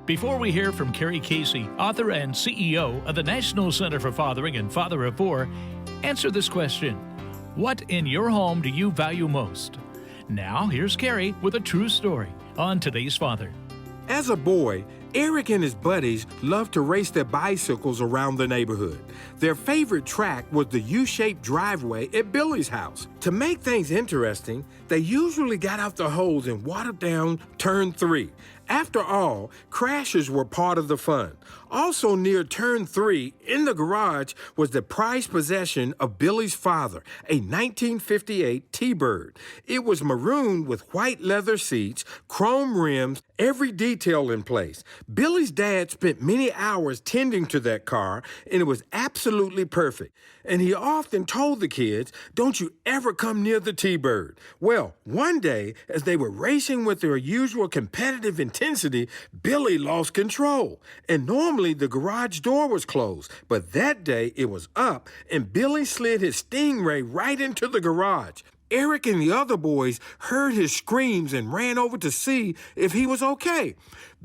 Before we hear from Carey Casey, author and CEO of the National Center for Fathering and Father of Four, answer this question: what in your home do you value most? Now, here's Carey with a true story on Today's Father. As a boy, Eric and his buddies loved to race their bicycles around the neighborhood. Their favorite track was the U-shaped driveway at Billy's house. To make things interesting, they usually got out the hose and watered down turn 3. After all, crashes were part of the fun. Also near turn 3, in the garage, was the prized possession of Billy's father, a 1958 T-Bird. It was maroon with white leather seats, chrome rims, every detail in place. Billy's dad spent many hours tending to that car, and it was absolutely perfect. And he often told the kids, "Don't you ever come near the T-Bird." Well, one day, as they were racing with their usual competitive intensity, Billy lost control. And normally the garage door was closed, but that day it was up, and Billy slid his Stingray right into the garage. Eric and the other boys heard his screams and ran over to see if he was okay.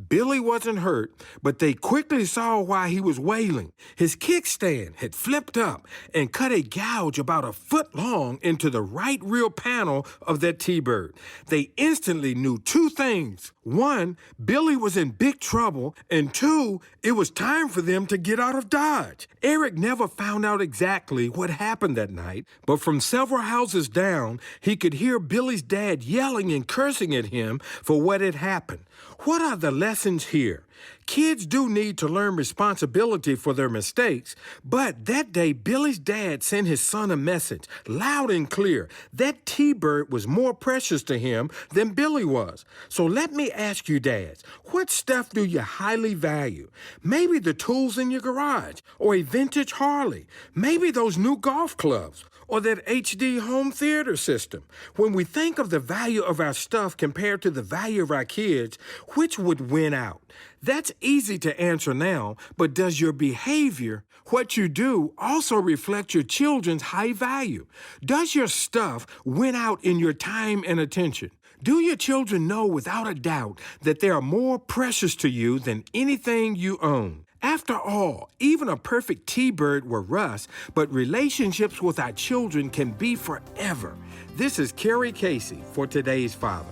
Billy wasn't hurt, but they quickly saw why he was wailing. His kickstand had flipped up and cut a gouge about a foot long into the right rear panel of that T-Bird. They instantly knew two things. One, Billy was in big trouble, and two, it was time for them to get out of Dodge. Eric never found out exactly what happened that night, but from several houses down, he could hear Billy's dad yelling and cursing at him for what had happened. What are the lessons here? Kids do need to learn responsibility for their mistakes, but that day Billy's dad sent his son a message, loud and clear. That T-Bird was more precious to him than Billy was. So let me ask you, dads, what stuff do you highly value? Maybe the tools in your garage, or a vintage Harley, maybe those new golf clubs, or that HD home theater system. When we think of the value of our stuff compared to the value of our kids, which would win out? That's easy to answer now, but does your behavior, what you do, also reflect your children's high value? Does your stuff win out in your time and attention? Do your children know without a doubt that they are more precious to you than anything you own? After all, even a perfect T-Bird will rust, but relationships with our children can be forever. This is Carey Casey for Today's Father.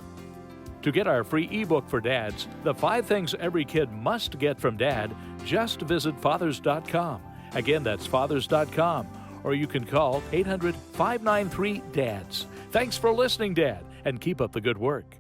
To get our free ebook for dads, The 5 Things Every Kid Must Get from Dad, just visit fathers.com. Again, that's fathers.com. Or you can call 800-593-DADS. Thanks for listening, Dad, and keep up the good work.